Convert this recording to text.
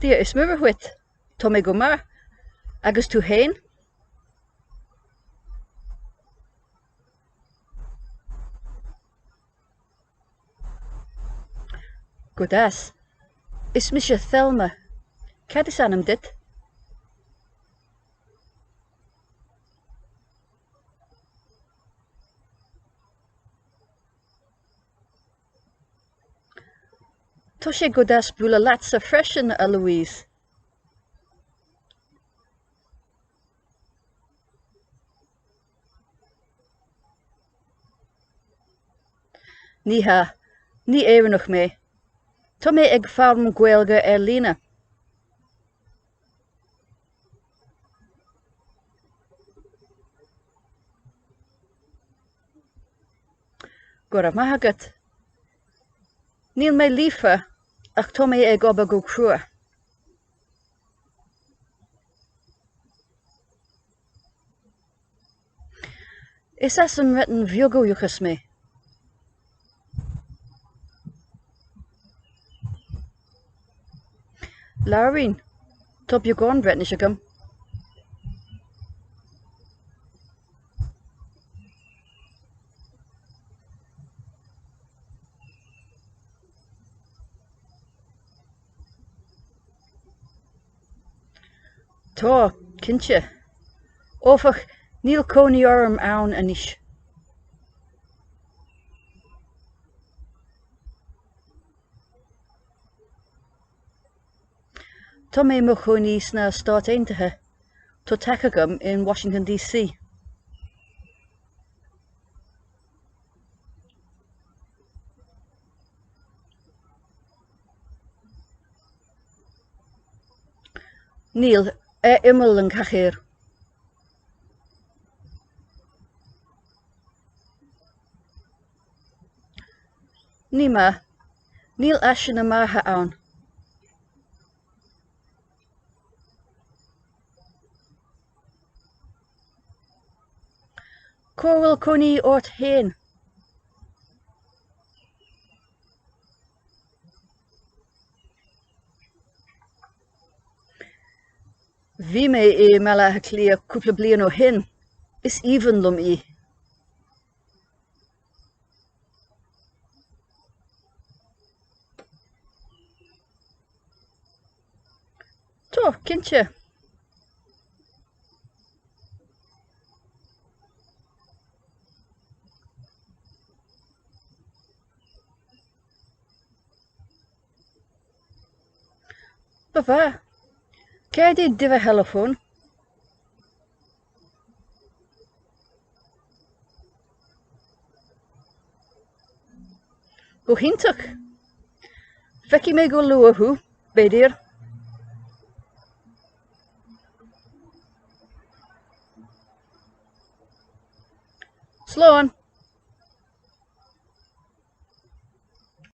Dia is mura huit. Tá mé go mar. Agus tú hain? Go das. Is mis je Thelma. Cad is anam dit? Tá sé go das búla latsa freisin a Louise. Ní ha, ní éireannach mé. Tá mé ag farm gweilge lína. Go raibh maith agat. Níl mé lífa ach tá mé ag obair go crua. Is as an written bheogadúchas mé. Laurín, tá beagán bretne agam. Tá, cinse. Ófach, níl cónaí orm ann anis. Tá mé mo cónaí sna Stát Aontaithe. Tá take agam in Washington DC. Níl, imil an cachéir. Ní ma, níl aisin na martha ann. Cóhfuil cónaí ort hain. Bhí mé é meile clia cúpla bliain ó hin. Is even lum í. Tá, cinse. Ba bha. Céad é dibh telefón? Go hintach. Feici mé go luathú, beidir. Slán.